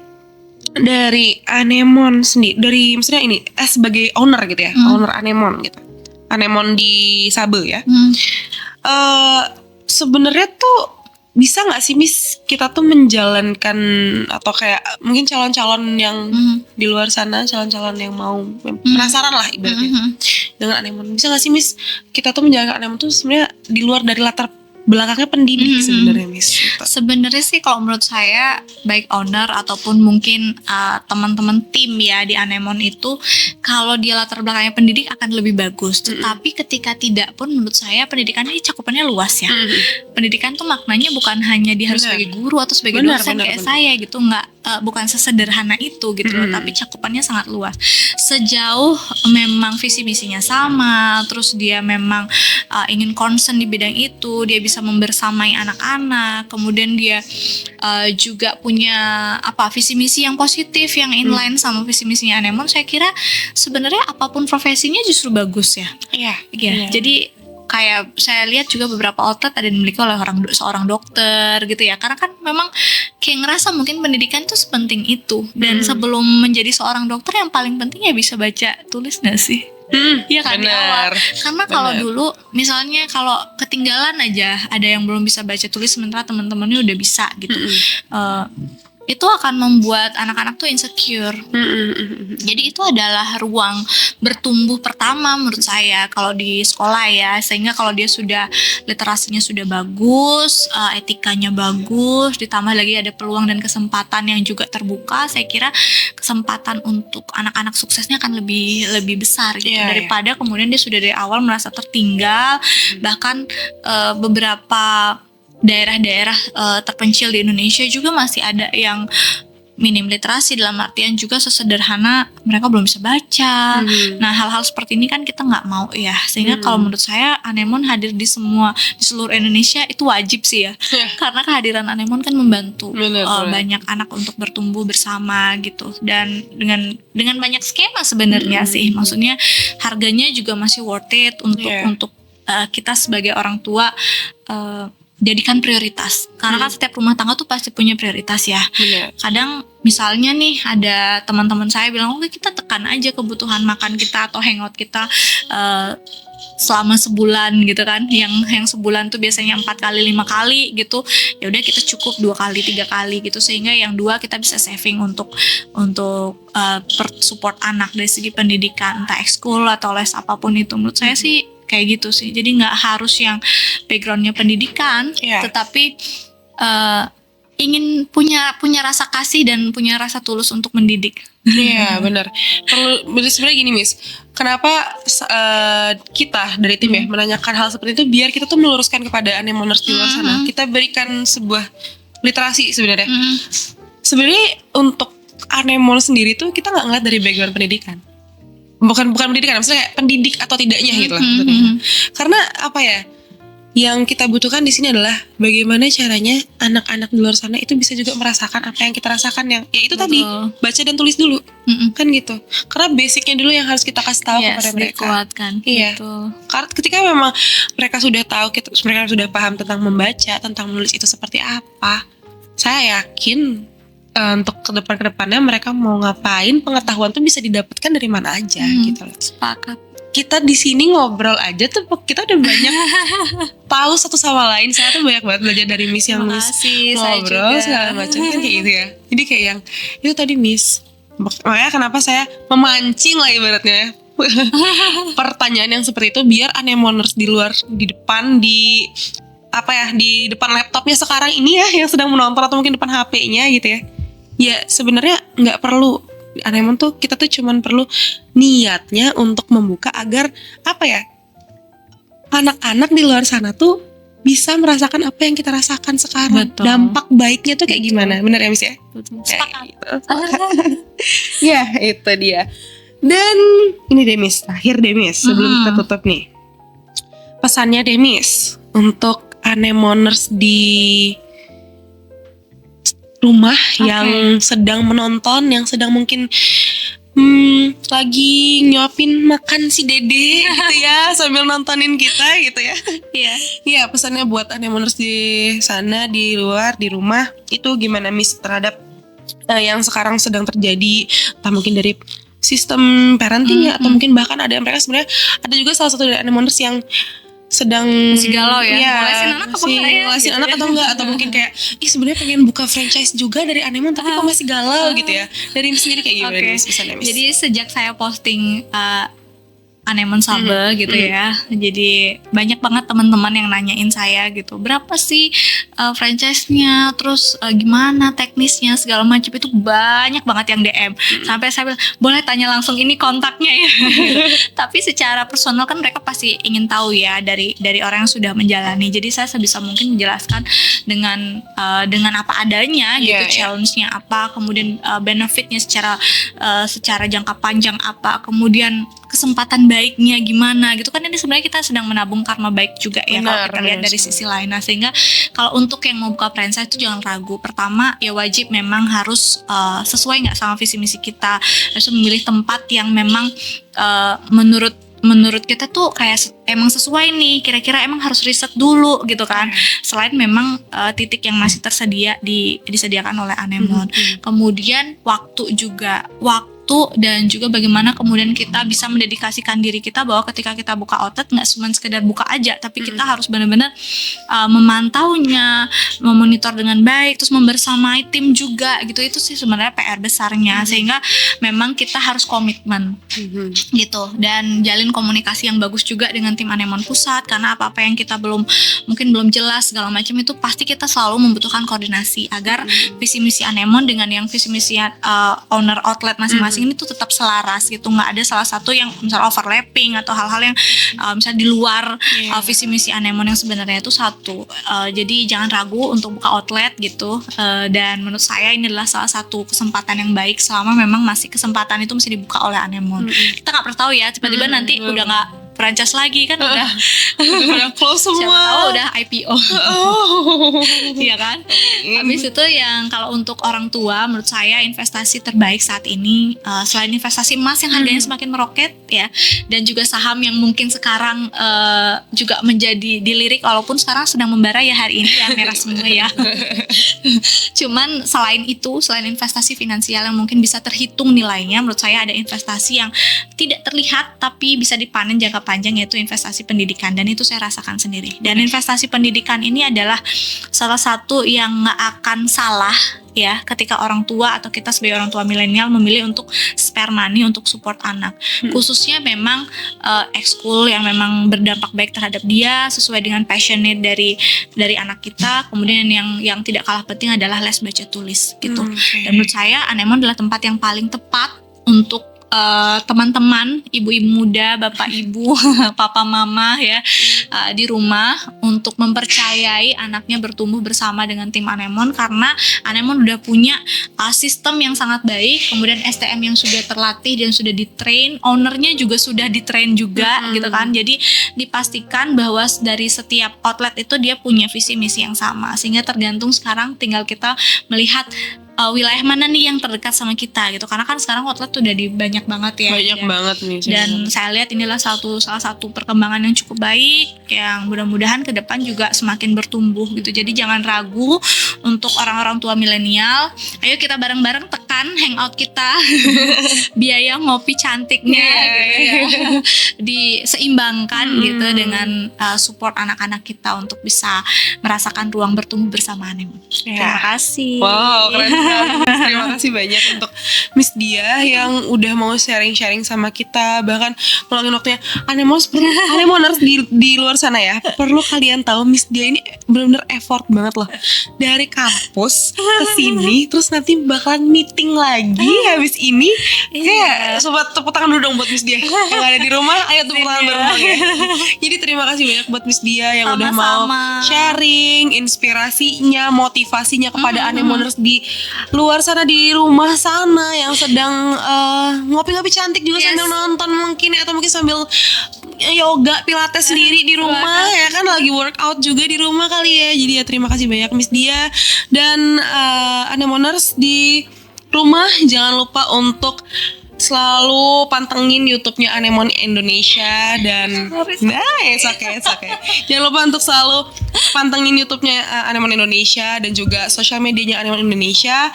dari Anemon sendiri, dari misalnya ini sebagai owner gitu ya, owner Anemon gitu, Anemon di Sabe ya. Sebenarnya tuh bisa nggak sih Miss kita tuh menjalankan, atau kayak mungkin calon-calon yang di luar sana, calon-calon yang mau penasaran lah ibaratnya dengan Anemon, bisa nggak sih Miss kita tuh menjalankan Anemon tuh sebenarnya di luar dari latar belakangnya pendidik sebenarnya Miss? Sebenarnya sih kalau menurut saya, baik owner ataupun mungkin teman-teman tim ya di Anemon itu, kalau dia latar belakangnya pendidik akan lebih bagus. Tetapi ketika tidak pun menurut saya pendidikan ini cakupannya luas ya. Pendidikan tuh maknanya bukan hanya dia harus sebagai guru atau sebagai dosen kayak saya gitu, bukan sesederhana itu gitu loh, tapi cakupannya sangat luas. Sejauh memang visi misinya sama, terus dia memang ingin concern di bidang itu, dia bisa membersamai anak-anak, kemudian dia juga punya visi misi yang positif yang inline sama visi misinya Anemone. Saya kira sebenarnya apapun profesinya justru bagus ya. Iya. Jadi kayak saya lihat juga beberapa outlet ada yang dimiliki oleh seorang dokter gitu ya, karena kan memang kayak ngerasa mungkin pendidikan tuh sepenting itu, dan sebelum menjadi seorang dokter yang paling penting ya bisa baca tulis nggak sih? Iya kan, di awal. Karena kalau dulu misalnya kalau ketinggalan aja ada yang belum bisa baca tulis sementara teman-temannya udah bisa gitu, itu akan membuat anak-anak tuh insecure. Jadi itu adalah ruang bertumbuh pertama menurut saya kalau di sekolah ya, sehingga kalau dia sudah literasinya sudah bagus, etikanya bagus, ditambah lagi ada peluang dan kesempatan yang juga terbuka, saya kira kesempatan untuk anak-anak suksesnya akan lebih besar gitu, daripada kemudian dia sudah dari awal merasa tertinggal. Bahkan beberapa daerah-daerah terpencil di Indonesia juga masih ada yang minim literasi, dalam artian juga sesederhana mereka belum bisa baca. Nah, hal-hal seperti ini kan kita nggak mau ya, sehingga kalau menurut saya Anemone hadir di seluruh Indonesia itu wajib sih ya. Karena kehadiran Anemone kan membantu banyak anak untuk bertumbuh bersama gitu, dan dengan banyak skema sebenarnya sih, maksudnya harganya juga masih worth it untuk kita sebagai orang tua jadikan prioritas, karena kan setiap rumah tangga tuh pasti punya prioritas ya. Kadang misalnya nih ada teman-teman saya bilang, oke kita tekan aja kebutuhan makan kita atau hangout kita selama sebulan gitu kan, yang sebulan tuh biasanya 4 kali 5 kali gitu, ya udah kita cukup 2 kali 3 kali gitu, sehingga yang 2 kita bisa saving untuk support anak dari segi pendidikan, entah ekskul atau les apapun itu. Menurut saya sih kayak gitu sih. Jadi nggak harus yang backgroundnya pendidikan, tetapi ingin punya rasa kasih dan punya rasa tulus untuk mendidik. Iya benar. Sebenarnya gini Miss, kenapa kita dari tim ya menanyakan hal seperti itu, biar kita tuh meluruskan kepada Anemoners di luar sana. Kita berikan sebuah literasi sebenarnya. Sebenarnya untuk Anemone sendiri tuh kita nggak ngeliat dari background pendidikan. Bukan pendidikan, maksudnya kayak pendidik atau tidaknya gitu lah. Karena apa ya, yang kita butuhkan di sini adalah bagaimana caranya anak-anak di luar sana itu bisa juga merasakan apa yang kita rasakan, yang ya itu tadi, baca dan tulis dulu. Kan gitu. Karena basicnya dulu yang harus kita kasih tahu kepada mereka. Dikuatkan. Iya. Karena ketika memang mereka sudah tahu, mereka sudah paham tentang membaca, tentang menulis itu seperti apa, saya yakin untuk kedepannya mereka mau ngapain, pengetahuan tuh bisa didapatkan dari mana aja gitu loh. Sepakat. Kita di sini ngobrol aja tuh kita udah banyak tahu satu sama lain. Saya tuh banyak banget belajar dari Miss yang Miss ngobrol segala macam kan kayak gitu ya. Jadi kayak yang itu tadi Miss. Makanya kenapa saya memancing lah ibaratnya pertanyaan yang seperti itu, biar Anemoners di luar, di depan, di depan laptopnya sekarang ini ya, yang sedang menonton atau mungkin depan HP-nya gitu ya. Ya sebenarnya nggak perlu Anemone tuh, kita tuh cuman perlu niatnya untuk membuka agar anak-anak di luar sana tuh bisa merasakan apa yang kita rasakan sekarang. Dampak baiknya tuh kayak gimana, benar ya Miss ya? Sepakat. Ya itu dia. Dan ini deh Miss, terakhir deh Miss sebelum kita tutup nih, pesannya deh Miss untuk Anemoners di rumah yang sedang menonton, yang sedang mungkin lagi nyuapin makan si Dede gitu ya sambil nontonin kita gitu ya. Iya, pesannya buat Anemoners di sana, di luar, di rumah, itu gimana Miss terhadap yang sekarang sedang terjadi, entah mungkin dari sistem parenting ya, atau mungkin bahkan ada mereka sebenarnya ada juga salah satu dari Anemoners yang sedang masih galau ya, ngelesin anak atau enggak, atau mungkin kayak sebenarnya pengen buka franchise juga dari Anemone tapi kok masih galau gitu ya. Dari Miss sendiri kayak gimana Miss pesannya Miss? Jadi sejak saya posting Anemone Sabe gitu ya, jadi banyak banget teman-teman yang nanyain saya gitu, berapa sih franchise-nya, terus gimana teknisnya segala macam, itu banyak banget yang DM. Sampai saya bilang, boleh tanya langsung ini kontaknya ya. Tapi secara personal kan mereka pasti ingin tahu ya dari orang yang sudah menjalani. Jadi saya sebisa mungkin menjelaskan dengan apa adanya gitu, challenge-nya apa, kemudian benefitnya secara jangka panjang apa, kemudian kesempatan baiknya gimana gitu kan. Ini sebenarnya kita sedang menabung karma baik juga ya kalau kita lihat dari sisi lain. Nah sehingga kalau untuk yang mau buka franchise itu jangan ragu. Pertama ya wajib memang harus sesuai nggak sama visi misi kita, harus memilih tempat yang memang menurut kita tuh kayak emang sesuai nih, kira-kira emang harus riset dulu gitu kan. Selain memang titik yang masih tersedia disediakan oleh Anemone. Kemudian waktu dan juga bagaimana kemudian kita bisa mendedikasikan diri kita bahwa ketika kita buka outlet nggak cuma sekedar buka aja, tapi kita harus benar-benar memantaunya, memonitor dengan baik, terus membersamai tim juga gitu. Itu sih sebenarnya PR besarnya, sehingga memang kita harus komitmen gitu, dan jalin komunikasi yang bagus juga dengan tim Anemone pusat, karena apa-apa yang kita mungkin belum jelas segala macam itu pasti kita selalu membutuhkan koordinasi agar visi misi Anemone dengan yang visi misi owner outlet masing-masing ini tuh tetap selaras gitu, nggak ada salah satu yang misalnya overlapping atau hal-hal yang misalnya di luar visi misi Anemone yang sebenarnya itu satu. Jadi jangan ragu untuk buka outlet gitu, dan menurut saya ini adalah salah satu kesempatan yang baik selama memang masih kesempatan itu mesti dibuka oleh Anemone. Kita nggak pernah tahu ya, tiba-tiba nanti udah nggak franchise lagi kan, udah close semua. Siapa tahu udah IPO. Iya kan? Habis itu yang kalau untuk orang tua menurut saya investasi terbaik saat ini selain investasi emas yang harganya semakin meroket ya, dan juga saham yang mungkin sekarang juga menjadi dilirik walaupun sekarang sedang membara ya hari ini ya, merah semua ya. Cuman selain investasi finansial yang mungkin bisa terhitung nilainya, menurut saya ada investasi yang tidak terlihat tapi bisa dipanen jangka panjang, yaitu investasi pendidikan, dan itu saya rasakan sendiri. Dan investasi pendidikan ini adalah salah satu yang nggak akan salah ya ketika orang tua atau kita sebagai orang tua milenial memilih untuk spare money untuk support anak, khususnya memang ekskul yang memang berdampak baik terhadap dia sesuai dengan passionnya dari anak kita. Kemudian yang tidak kalah penting adalah les baca tulis gitu. Dan menurut saya Anemone adalah tempat yang paling tepat untuk teman-teman, ibu-ibu muda, bapak ibu, papa mama ya di rumah untuk mempercayai anaknya bertumbuh bersama dengan tim Anemone, karena Anemone udah punya sistem yang sangat baik, kemudian STM yang sudah terlatih dan sudah ditrain, ownernya juga sudah ditrain juga gitu kan. Jadi dipastikan bahwa dari setiap outlet itu dia punya visi misi yang sama, sehingga tergantung sekarang tinggal kita melihat wilayah mana nih yang terdekat sama kita gitu, karena kan sekarang outlet tuh udah banyak banget ya, banget nih. Dan saya lihat inilah salah satu perkembangan yang cukup baik yang mudah-mudahan ke depan juga semakin bertumbuh gitu. Jadi jangan ragu untuk orang-orang tua milenial, ayo kita bareng-bareng tekan hangout kita biaya ngopi cantiknya gitu ya diseimbangkan gitu dengan support anak-anak kita untuk bisa merasakan ruang bertumbuh bersama Anemone. Terima kasih. Wow, keren. Terima kasih banyak untuk Miss Dia yang udah mau sharing-sharing sama kita, bahkan ngeluangin waktunya. Anemoners di luar sana ya, perlu kalian tahu Miss Dia ini benar-benar effort banget loh, dari kampus ke sini, terus nanti bakalan meeting lagi habis ini. Kayak sobat tepuk tangan dulu dong buat Miss Dia yang ada di rumah. Ayo tepuk tangan bareng ya. Jadi terima kasih banyak buat Miss Dia yang udah mau sharing inspirasinya, motivasinya kepada Anemoners di luar sana, di rumah sana yang sedang ngopi-ngopi cantik juga sambil nonton mungkin, atau mungkin sambil yoga, pilates sendiri di rumah ya kan, lagi workout juga di rumah kali ya. Jadi ya terima kasih banyak Miss Dia. Dan Anemoners di rumah jangan lupa untuk selalu pantengin YouTube-nya Anemone Indonesia, dan it's okay. Jangan lupa untuk selalu pantengin YouTube-nya Anemone Indonesia dan juga sosial medianya Anemone Indonesia,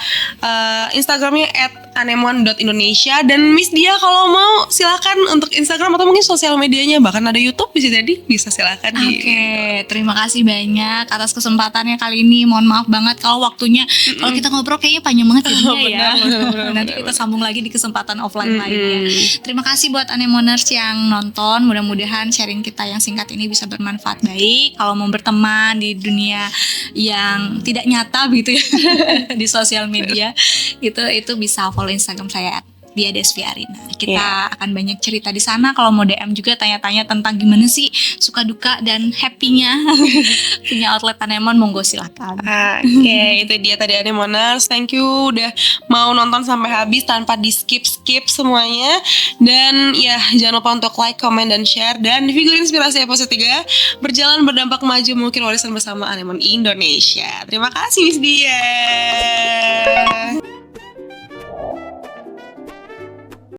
Instagramnya @anemone.indonesia. Dan Miss Dia kalau mau silakan untuk Instagram atau mungkin sosial medianya, bahkan ada YouTube bisa silakan. Oke, terima kasih banyak atas kesempatannya kali ini. Mohon maaf banget kalau waktunya kalau kita ngobrol kayaknya panjang banget jadinya ya. Nanti kita sambung lagi di kesempatan offline lainnya. Terima kasih buat Anemoners yang nonton. Mudah-mudahan sharing kita yang singkat ini bisa bermanfaat baik. Kalau mau berteman di dunia yang tidak nyata begitu ya di sosial media, itu bisa follow Instagram saya Via Desvi Arina. Kita akan banyak cerita di sana. Kalau mau DM juga tanya-tanya tentang gimana sih suka duka dan happy-nya punya outlet Anemon, monggo silakan. Oke, itu dia tadi Anemoners. Thank you udah mau nonton sampai habis tanpa di skip semuanya. Dan ya jangan lupa untuk like, comment, dan share. Dan Figur Inspirasi episode 3 berjalan berdampak maju mungkin warisan bersama Anemon Indonesia. Terima kasih Miss Dia.